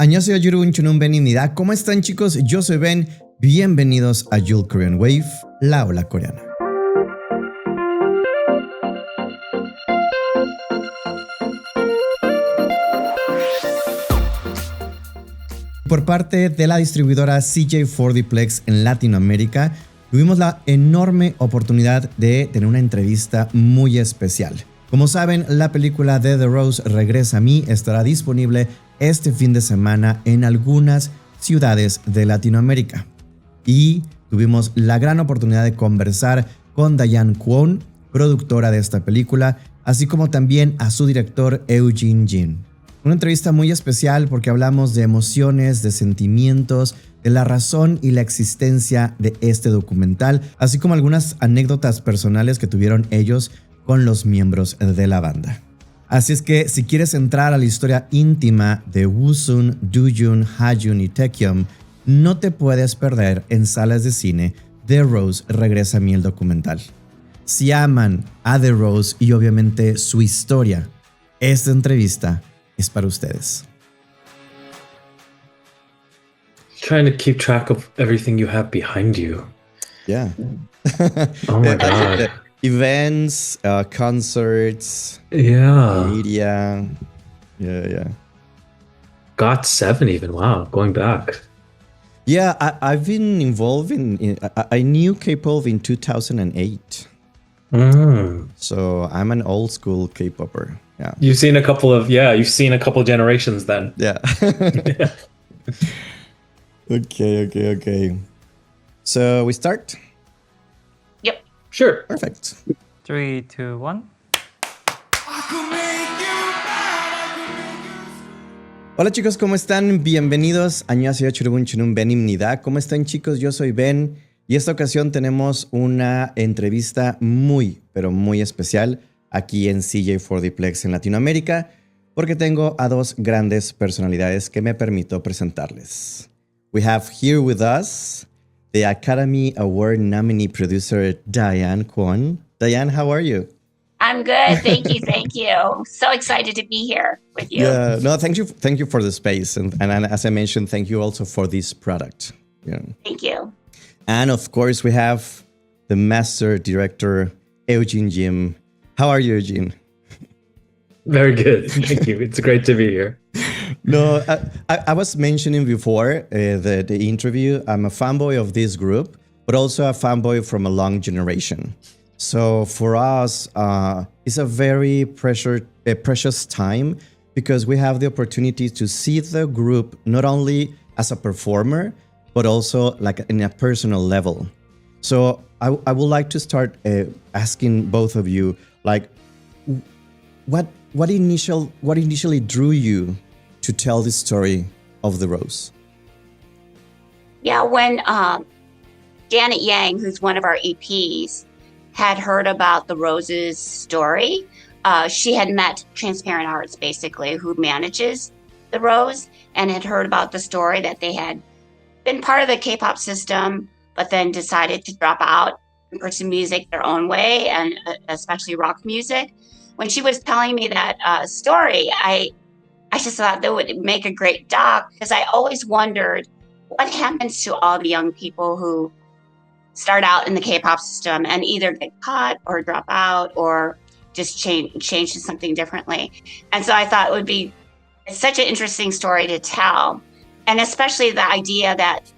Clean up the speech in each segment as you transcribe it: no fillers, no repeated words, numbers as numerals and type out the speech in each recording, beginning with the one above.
안녕하세요, 여러분. ¿Cómo están, chicos? Yo soy Ben. Bienvenidos a Yul Korean Wave, la ola coreana. Por parte de la distribuidora CJ4D en Latinoamérica, tuvimos la enorme oportunidad de tener una entrevista muy especial. Como saben, la película de The Rose Regresa a mí estará disponible este fin de semana en algunas ciudades de Latinoamérica. Y tuvimos la gran oportunidad de conversar con Diane Quon, productora de esta película, así como también a su director Eugene Yi. Una entrevista muy especial porque hablamos de emociones, de sentimientos, de la razón y la existencia de este documental, así como algunas anécdotas personales que tuvieron ellos con los miembros de la banda. Así es que si quieres entrar a la historia íntima de Woosun, Doojun, Hajun y Taekyum, no te puedes perder en salas de cine The Rose Regresa a mí el documental. Si aman a The Rose y obviamente su historia, esta entrevista es para ustedes. Trying to keep track of everything you have behind you. Yeah. Oh my God. Events, concerts, media. Yeah. Got 7 even. Wow, going back. Yeah, I've been involved I knew K-pop in 2008. So I'm an old school K-popper. Yeah. You've seen a couple generations then. Yeah. Okay. So we start? Yep. Sure. Perfect. 3, 2, 1. Hola chicos, ¿cómo están? Bienvenidos. 안녕하세요, 여러분. benimnida. ¿Cómo están chicos? Yo soy Ben y esta ocasión tenemos una entrevista muy, pero muy especial aquí en CJ4D en Latinoamérica porque tengo a dos grandes personalidades que me permito presentarles. We have here with us the Academy Award nominee producer Diane Quon. Diane, how are you? I'm good. Thank you. So excited to be here with you. Yeah, no, thank you for the space. And as I mentioned, thank you also for this product. Yeah. Thank you. And of course, we have the master director, Eugene Yi. How are you, Eugene? Very good. Thank you. It's great to be here. No, I was mentioning before the interview, I'm a fanboy of this group, but also a fanboy from a long generation. So for us, it's a very precious time because we have the opportunity to see the group not only as a performer, but also like in a personal level. So I would like to start asking both of you, like, what initially drew you to tell the story of The Rose? Yeah, when Janet Yang, who's one of our EPs, had heard about the Rose's story, she had met Transparent Arts, basically, who manages the Rose, and had heard about the story that they had been part of the K-pop system, but then decided to drop out and pursue music their own way, and especially rock music. When she was telling me that story, I just thought that would make a great doc, because I always wondered what happens to all the young people who start out in the K-pop system and either get caught or drop out or just change to something differently. And so I thought it would be such an interesting story to tell. And especially the idea that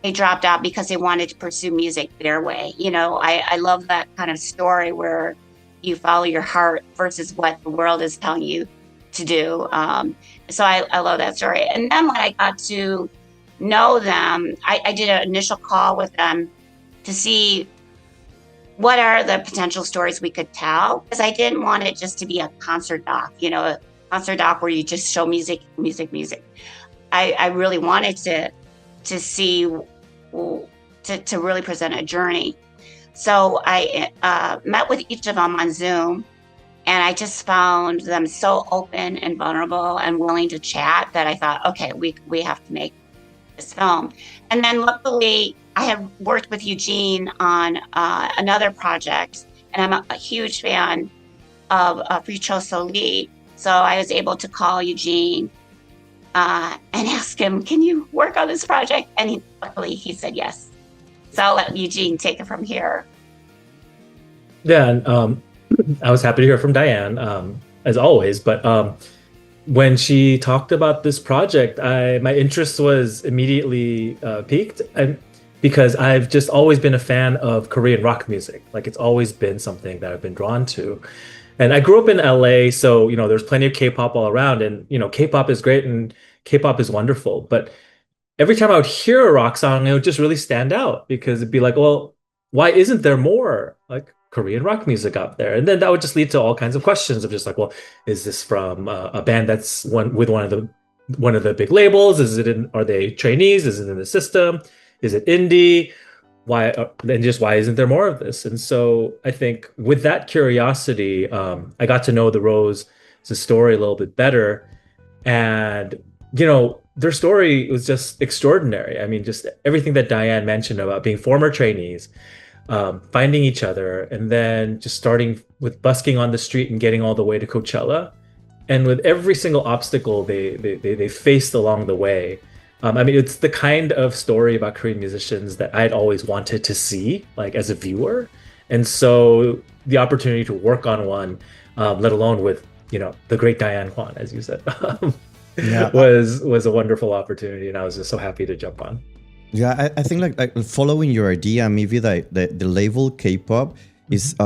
they dropped out because they wanted to pursue music their way. You know, I love that kind of story where you follow your heart versus what the world is telling you to do. So I love that story. And then when I got to know them, I did an initial call with them to see what are the potential stories we could tell, because I didn't want it just to be a concert doc, a concert doc where you just show music. I really wanted to see, to really present a journey. So I met with each of them on Zoom, and I just found them so open and vulnerable and willing to chat that I thought, okay, we have to make this film. And then luckily, I have worked with Eugene on another project, and I'm a huge fan of Future Solid. So I was able to call Eugene and asked him, "Can you work on this project?" And luckily he said yes. So I'll let Eugene take it from here. Yeah, and I was happy to hear from Diane, as always. But when she talked about this project, my interest was immediately piqued, and because I've just always been a fan of Korean rock music. Like, it's always been something that I've been drawn to. And I grew up in LA, so there's plenty of K-pop all around, and K-pop is great and K-pop is wonderful. But every time I would hear a rock song, it would just really stand out, because it'd be like, well, why isn't there more like Korean rock music out there? And then that would just lead to all kinds of questions of just like, well, is this from a band that's with one of the big labels? Are they trainees? Is it in the system? Is it indie? Why isn't there more of this? And so I think with that curiosity, I got to know the Rose's story a little bit better, and their story was just extraordinary. I mean, just everything that Diane mentioned about being former trainees, finding each other, and then just starting with busking on the street and getting all the way to Coachella, and with every single obstacle they faced along the way. I mean, it's the kind of story about Korean musicians that I'd always wanted to see, like, as a viewer. And so the opportunity to work on one, let alone with, the great Diane Quon, as you said, was a wonderful opportunity. And I was just so happy to jump on. Yeah, I think like following your idea, maybe the label K-pop is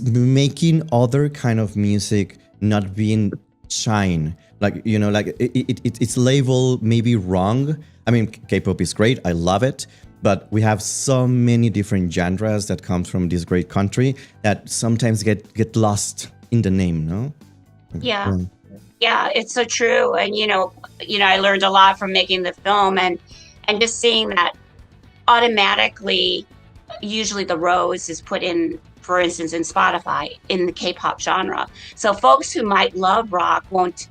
making other kind of music not being shine. Like, it's labeled maybe wrong. I mean, K-pop is great. I love it. But we have so many different genres that come from this great country that sometimes get lost in the name, no? Yeah. Yeah, it's so true. And, I learned a lot from making the film, and just seeing that automatically, usually the Rose is put in, for instance, in Spotify, in the K-pop genre. So folks who might love rock won't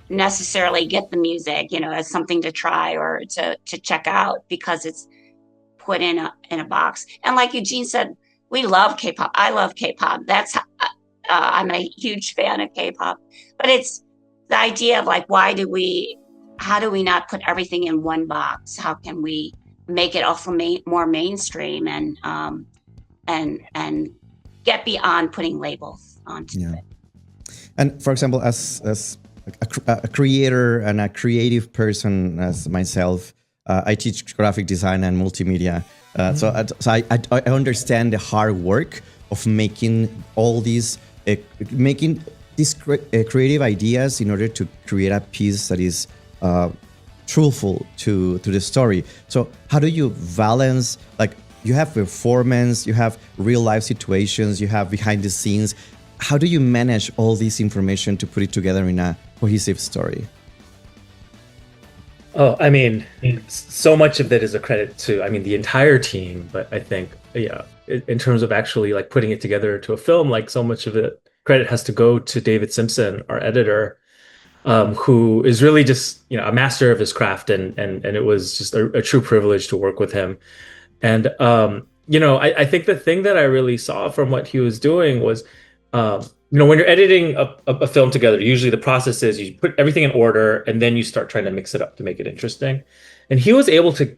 necessarily get the music, as something to try or to check out, because it's put in a box. And like Eugene said, we love K-pop. I love K-pop. I'm a huge fan of K-pop. But it's the idea of like, how do we not put everything in one box? How can we make it also more mainstream and get beyond putting labels onto it? And for example, as a creator and a creative person as myself, I teach graphic design and multimedia. So I understand the hard work of making all these creative ideas in order to create a piece that is truthful to the story. So how do you balance, like, you have performance, you have real life situations, you have behind the scenes. How do you manage all this information to put it together in a cohesive story? Oh, I mean, so much of that is a credit to, the entire team. But I think, in terms of actually like putting it together to a film, like, so much of it credit has to go to David Simpson, our editor, who is really just, a master of his craft. And it was just a true privilege to work with him. And, I think the thing that I really saw from what he was doing was, when you're editing a film together, usually the process is you put everything in order and then you start trying to mix it up to make it interesting. And he was able to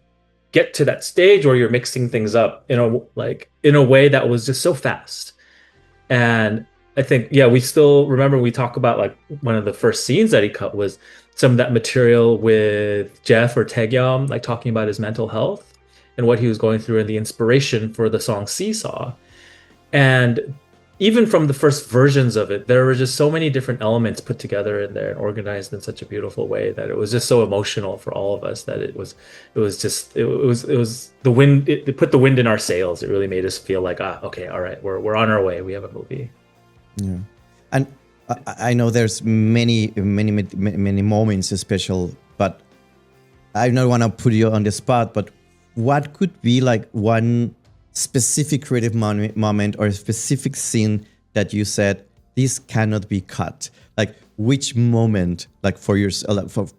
get to that stage where you're mixing things up in a way that was just so fast. And I think, we still remember, we talk about like one of the first scenes that he cut was some of that material with Jeff or Taekyum, like talking about his mental health and what he was going through and the inspiration for the song Seesaw. And even from the first versions of it, there were just so many different elements put together in there and organized in such a beautiful way that it was just so emotional for all of us that it was the wind. It put the wind in our sails. It really made us feel like, okay, all right, we're on our way. We have a movie. Yeah, and I know there's many moments special, but I don't want to put you on the spot. But what could be like one specific creative moment or a specific scene that you said this cannot be cut? Like, which moment, like for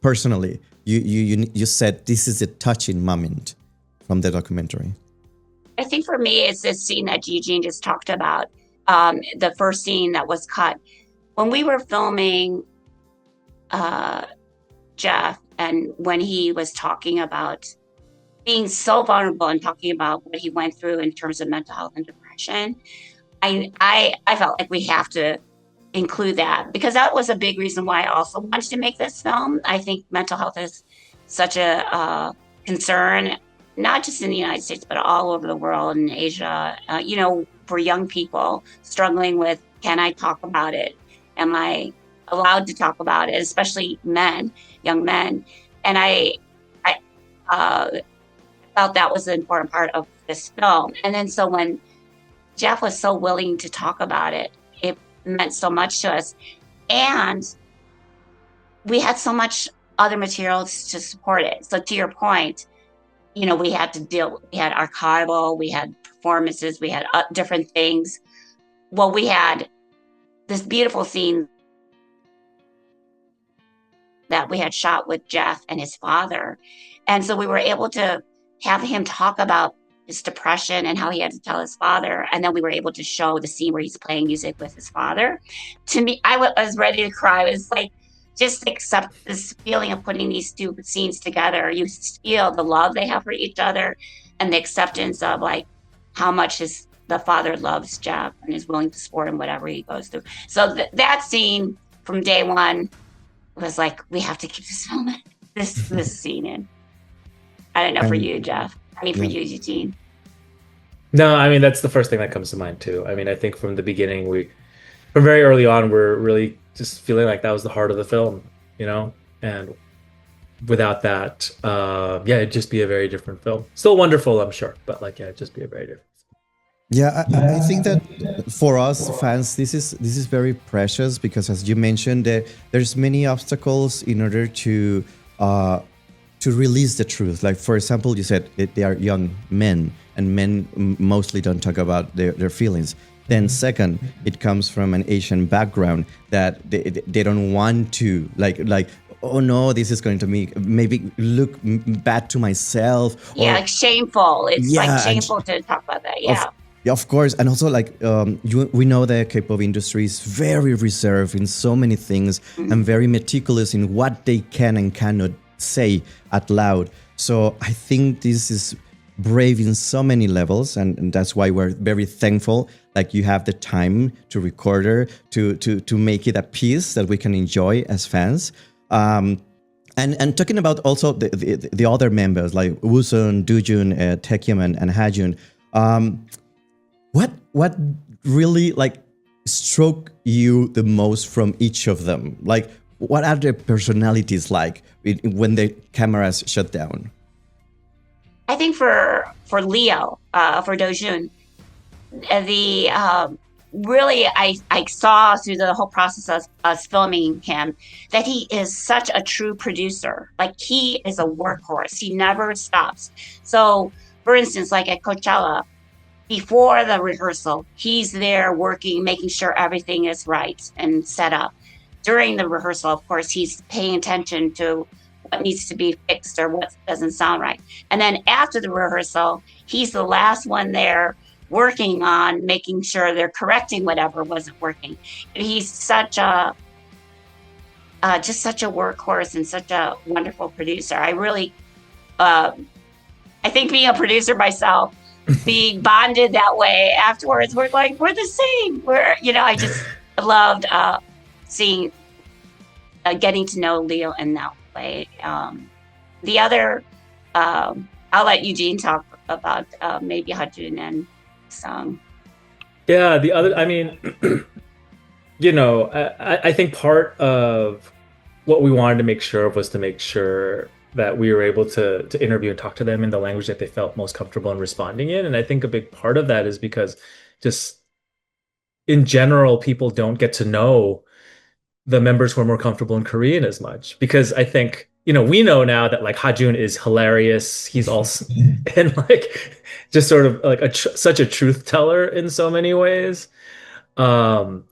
personally, you said this is a touching moment from the documentary? I think for me, it's this scene that Eugene just talked about. The first scene that was cut when we were filming Jeff, and when he was talking about being so vulnerable and talking about what he went through in terms of mental health and depression, I felt like we have to include that, because that was a big reason why I also wanted to make this film. I think mental health is such a concern, not just in the United States, but all over the world, in Asia, for young people struggling with, can I talk about it? Am I allowed to talk about it? Especially men, young men. And I felt that was an important part of this film. And then so when Jeff was so willing to talk about it, it meant so much to us. And we had so much other materials to support it. So to your point, we had archival, we had performances, we had different things. Well, we had this beautiful scene that we had shot with Jeff and his father. And so we were able to have him talk about his depression and how he had to tell his father. And then we were able to show the scene where he's playing music with his father. To me, I was ready to cry. It was like, just accept this feeling of putting these two scenes together. You feel the love they have for each other and the acceptance of like how much the father loves Jeff and is willing to support him whatever he goes through. So that scene from day one was like, we have to keep this film, this scene in. I don't know for you, Jeff. For you, Eugene. No, I mean, that's the first thing that comes to mind too. I mean, I think from the beginning, from very early on, we're really just feeling like that was the heart of the film, and without that, it'd just be a very different film. Still wonderful, I'm sure, but it'd just be a very different film. Yeah, I think that for us fans, this is very precious, because as you mentioned, there's many obstacles in order to release the truth. Like, for example, you said they are young men, and men mostly don't talk about their feelings. Then second, it comes from an Asian background that they don't want to like, oh no, this is going to maybe look bad to myself. Yeah, like shameful. It's like shameful to talk about that. Yeah. Of course, and also we know the K-pop industry is very reserved in so many things, and very meticulous in what they can and cannot say out loud. So I think this is brave in so many levels, and that's why we're very thankful. Like, you have the time to record her, to make it a piece that we can enjoy as fans. And talking about also the other members like Woosun, Doojun, Taekyum, and Hajun. What really struck you the most from each of them? Like, what are their personalities like when the cameras shut down? I think for Leo, for Doojun, really I saw through the whole process of us filming him that he is such a true producer. Like, he is a workhorse. He never stops. So, for instance, like at Coachella, before the rehearsal, he's there working, making sure everything is right and set up. During the rehearsal, of course, he's paying attention to what needs to be fixed or what doesn't sound right. And then after the rehearsal, he's the last one there working on making sure they're correcting whatever wasn't working. He's such a workhorse and such a wonderful producer. I really, I think being a producer myself, being bonded that way afterwards, we're the same. I just loved seeing, getting to know Leo in that way. The other, I'll let Eugene talk about maybe Hajun and Sung. Yeah, the other, I mean, I think part of what we wanted to make sure of was to make sure that we were able to interview and talk to them in the language that they felt most comfortable in responding in. And I think a big part of that is because just in general, people don't get to know the members who are more comfortable in Korean as much, because I think, we know now that Hajun is hilarious. He's also, and just sort of such a truth teller in so many ways. And,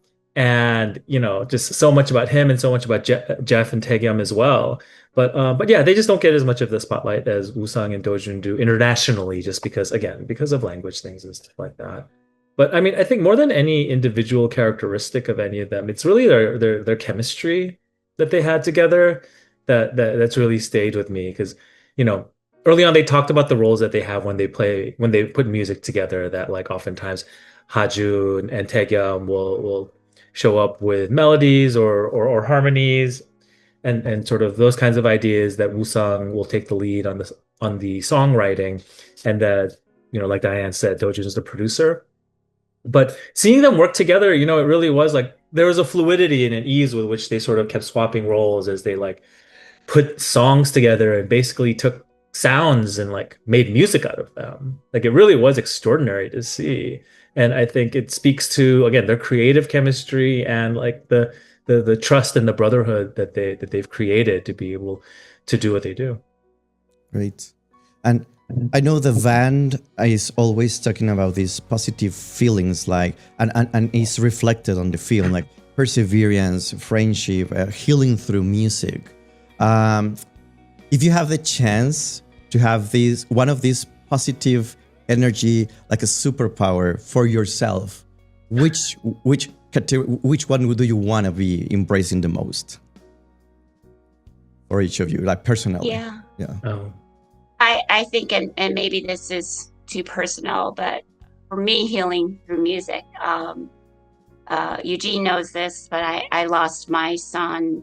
just so much about him and so much about Jeff and Taekyum as well. But yeah, they just don't get as much of the spotlight as Woo-sung and Doojun do internationally, just because of language things and stuff like that. But I mean, I think more than any individual characteristic of any of them, it's really their chemistry, that they had together that's really stayed with me. Because, you know, early on they talked about the roles that they have when they put music together, that like oftentimes Haju and Taegyum will show up with melodies or harmonies and sort of those kinds of ideas, that Woo-sung will take the lead on the songwriting, and that, you know, like Diane said, Dojun is the producer. But seeing them work together, you know, it really was like there was a fluidity and an ease with which they sort of kept swapping roles as they like put songs together and basically took sounds and like made music out of them. Like it really was extraordinary to see. And I think it speaks to, again, their creative chemistry and like the trust and the brotherhood that they've created to be able to do what they do. Great. And I know the band is always talking about these positive feelings, like and it's reflected on the film, like perseverance, friendship, healing through music. If you have the chance to have one of these positive energy, like a superpower for yourself, which one do you want to be embracing the most? For each of you, like personally. Yeah. Oh. I think, and maybe this is too personal, but for me, healing through music. Eugene knows this, but I lost my son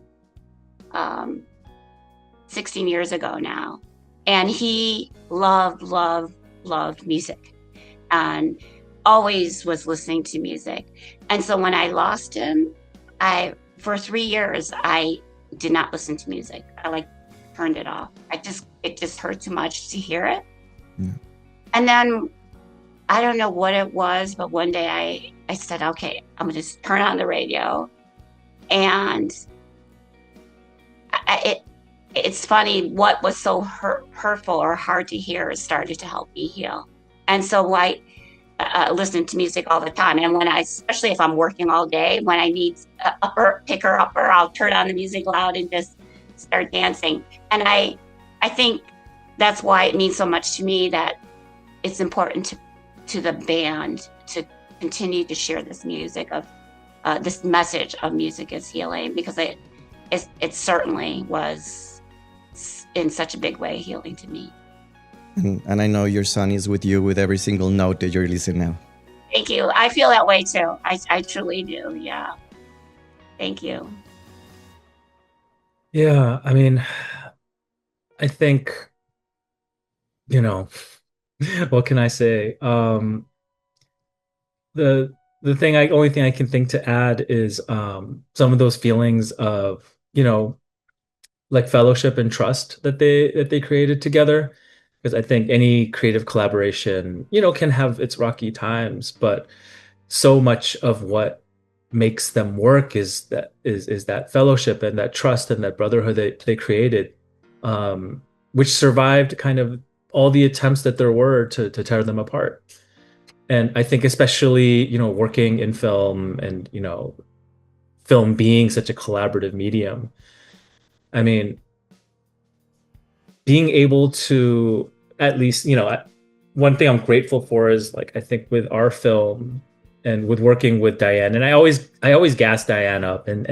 16 years ago now. And he loved music and always was listening to music. And so when I lost him, for 3 years, I did not listen to music. I turned it off. It just hurt too much to hear it. Yeah. And then I don't know what it was, but one day I said, okay, I'm gonna just turn on the radio. And it's funny, what was so hurtful or hard to hear started to help me heal. And so I listen to music all the time. And especially if I'm working all day, when I need picker upper, I'll turn on the music loud and just start dancing. And I think that's why it means so much to me that it's important to the band to continue to share this music of this message of music as healing, because it certainly was in such a big way healing to me. And I know your son is with you with every single note that you're listening now. Thank you. I feel that way too. I truly do. Yeah. Thank you. Yeah, I mean, I think, you know, what can I say? The only thing I can think to add is some of those feelings of, you know, like fellowship and trust that they created together. Because I think any creative collaboration, you know, can have its rocky times, but so much of what makes them work is that fellowship and that trust and that brotherhood that they created, which survived kind of all the attempts that there were to tear them apart. And I think especially, you know, working in film and, you know, film being such a collaborative medium, I mean, being able to at least, you know, one thing I'm grateful for is, like, I think with our film and with working with Diane, and I always gas Diane up and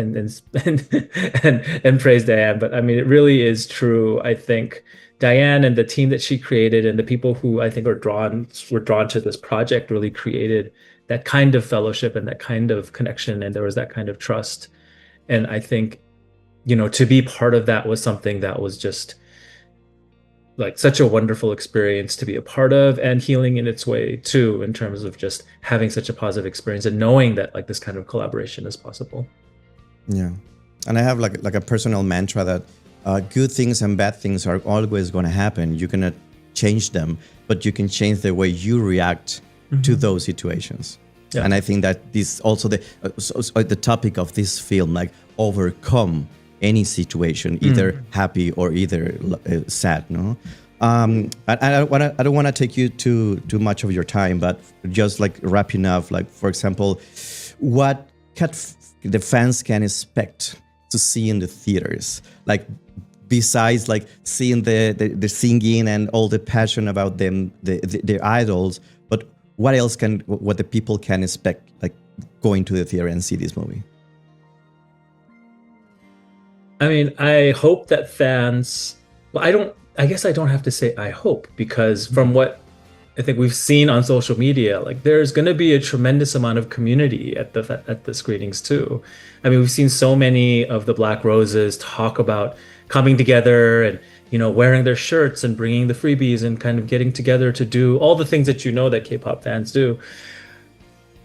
praise Diane, but I mean, it really is true. I think Diane and the team that she created and the people who I think were drawn to this project really created that kind of fellowship and that kind of connection, and there was that kind of trust. And I think, you know, to be part of that was something that was just like such a wonderful experience to be a part of, and healing in its way too, in terms of just having such a positive experience and knowing that like this kind of collaboration is possible. Yeah. And I have like a personal mantra that good things and bad things are always going to happen. You cannot change them, but you can change the way you react to those situations. Yeah. And I think that this also the topic of this film, like overcome any situation, either happy or either sad, no? I don't want to take you too much of your time, but just like wrapping up, like, for example, what the fans can expect to see in the theaters, like besides like seeing the singing and all the passion about them, their idols, but what the people can expect, like going to the theater and see this movie? I mean, I hope that fans, well, I guess I don't have to say I hope, because from what I think we've seen on social media, like there's going to be a tremendous amount of community at the screenings too. I mean, we've seen so many of the Black Roses talk about coming together and, you know, wearing their shirts and bringing the freebies and kind of getting together to do all the things that, you know, that K-pop fans do.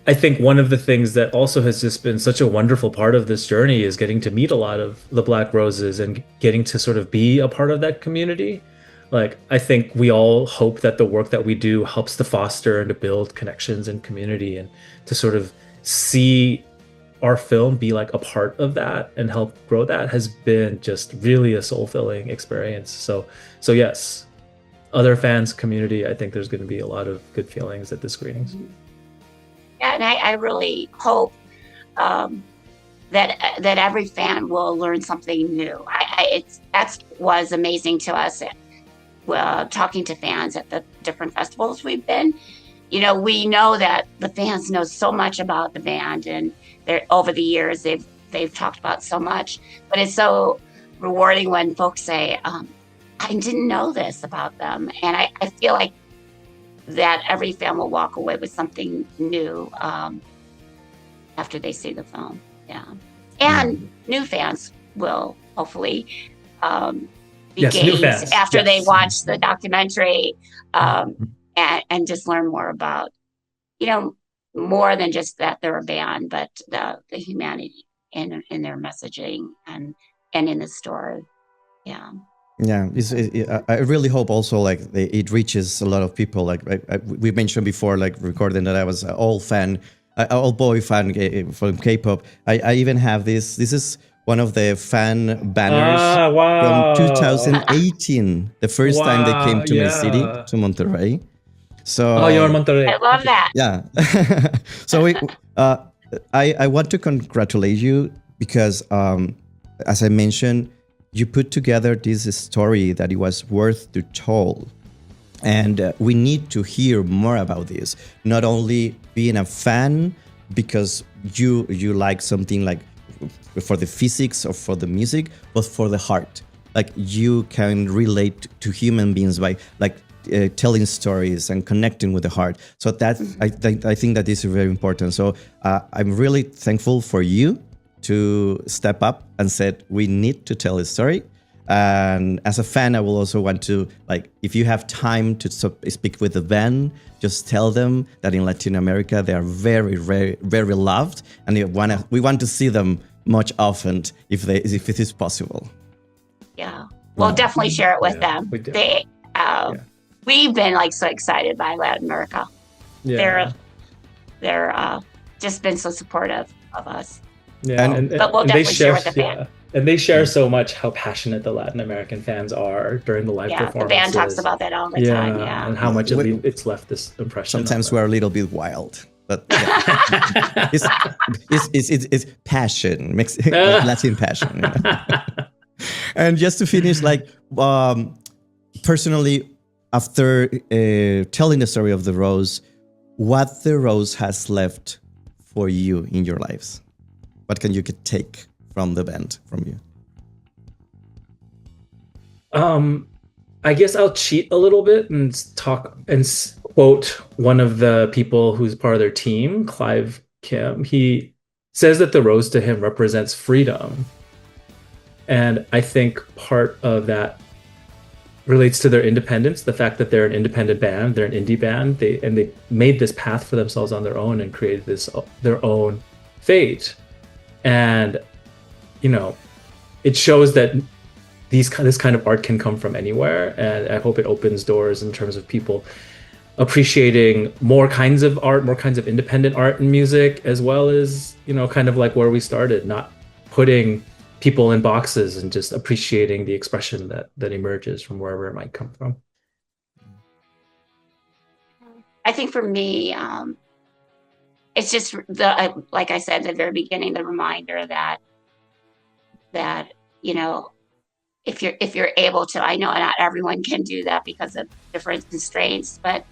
I think one of the things that also has just been such a wonderful part of this journey is getting to meet a lot of the Black Roses and getting to sort of be a part of that community. Like, I think we all hope that the work that we do helps to foster and to build connections and community, and to sort of see our film be like a part of that and help grow that has been just really a soul-filling experience. So yes, other fans, community, I think there's going to be a lot of good feelings at the screenings. Yeah, and I really hope that every fan will learn something new. That was amazing to us. Talking to fans at the different festivals we've been, you know, we know that the fans know so much about the band, and over the years they've talked about so much. But it's so rewarding when folks say, "I didn't know this about them," and I feel like that every fan will walk away with something new after they see the film. Yeah, and new fans will hopefully be gained after they watch the documentary, and just learn more about, you know, more than just that they're a band, but the humanity in their messaging and in the story. Yeah. Yeah, I really hope also like it reaches a lot of people. Like we mentioned before, like recording, that I was an all boy fan from K-pop. I even have this. This is one of the fan banners from 2018, the first time they came to my city, to Monterrey. So you're in Monterrey. I love that. Yeah. So I want to congratulate you because, as I mentioned, you put together this story that it was worth to tell. And we need to hear more about this. Not only being a fan because you like something like for the physics or for the music, but for the heart. Like you can relate to human beings by like telling stories and connecting with the heart. So that I think that is very important. So I'm really thankful for you to step up and said we need to tell a story. And as a fan, I will also want to, like, if you have time to speak with the band, just tell them that in Latin America they are very, very, very loved, and we want to see them much often if it is possible. Yeah, we'll definitely share it with them. We've been like so excited by Latin America. Yeah. They're just been so supportive of us. Yeah, but we'll definitely share with the band. Yeah. And they share so much how passionate the Latin American fans are during the live performances. The band talks about that all the time. Yeah, and how much it's left this impression. Sometimes we're a little bit wild, but yeah. it's passion, Latin passion. You know? And just to finish, like personally, after telling the story of the rose, what the rose has left for you in your lives? What can you take from the band, from you? I guess I'll cheat a little bit and talk and quote one of the people who's part of their team, Clive Kim. He says that the rose to him represents freedom. And I think part of that relates to their independence, the fact that they're an independent band, they're an indie band, they made this path for themselves on their own and created their own fate. And you know, it shows that this kind of art can come from anywhere, and I hope it opens doors in terms of people appreciating more kinds of art, more kinds of independent art and music, as well as, you know, kind of like where we started, not putting people in boxes and just appreciating the expression that emerges from wherever it might come from. I think for me, it's just like I said at the very beginning, the reminder that you know, if you're able to, I know not everyone can do that because of different constraints, but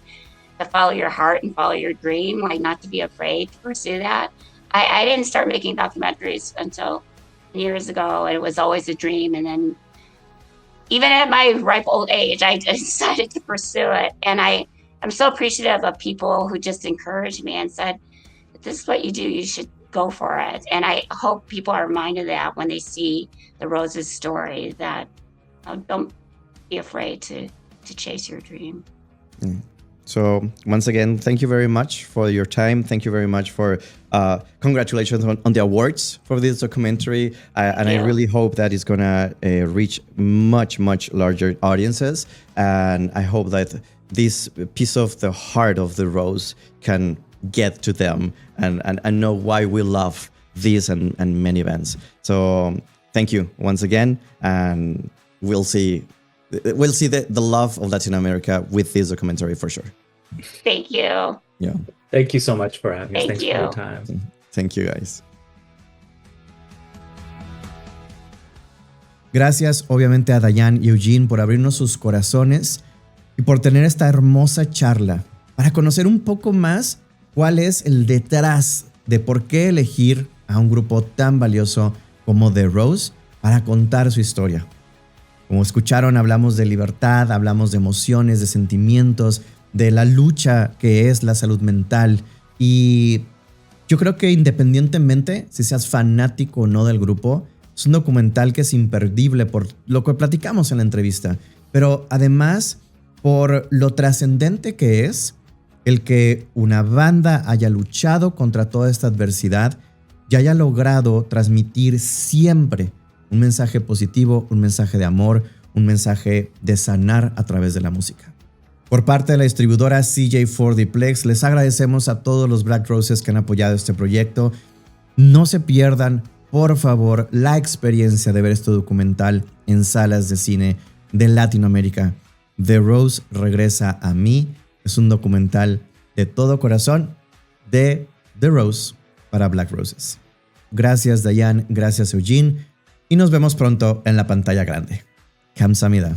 to follow your heart and follow your dream, like not to be afraid to pursue that. I didn't start making documentaries until years ago, and it was always a dream. And then even at my ripe old age, I decided to pursue it. And I'm so appreciative of people who just encouraged me and said, if this is what you do, you should go for it. And I hope people are reminded of that when they see the Roses story, that don't be afraid to chase your dream. So once again, thank you very much for your time. Thank you very much for congratulations on the awards for this documentary. I really hope that it's going to reach much, much larger audiences. And I hope that this piece of the heart of the Rose can get to them and know why we love this and many events. So thank you once again. And we'll see the love of Latin America with this documentary for sure. Thank you. Yeah. Thank you so much for having us. Thank Thanks you. for your time. Thank you, guys. Gracias, obviamente, a Diane y Eugene por abrirnos sus corazones y por tener esta hermosa charla para conocer un poco más cuál es el detrás de por qué elegir a un grupo tan valioso como The Rose para contar su historia. Como escucharon, hablamos de libertad, hablamos de emociones, de sentimientos, de la lucha que es la salud mental. Y yo creo que independientemente si seas fanático o no del grupo, es un documental que es imperdible por lo que platicamos en la entrevista, pero además por lo trascendente que es el que una banda haya luchado contra toda esta adversidad y haya logrado transmitir siempre un mensaje positivo, un mensaje de amor, un mensaje de sanar a través de la música. Por parte de la distribuidora CJ4D Plex, les agradecemos a todos los Black Roses que han apoyado este proyecto. No se pierdan, por favor, la experiencia de ver este documental en salas de cine de Latinoamérica. The Rose regresa a mí. Es un documental de todo corazón de The Rose para Black Roses. Gracias, Diane. Gracias, Eugene. Y nos vemos pronto en la pantalla grande. Kamsahamnida.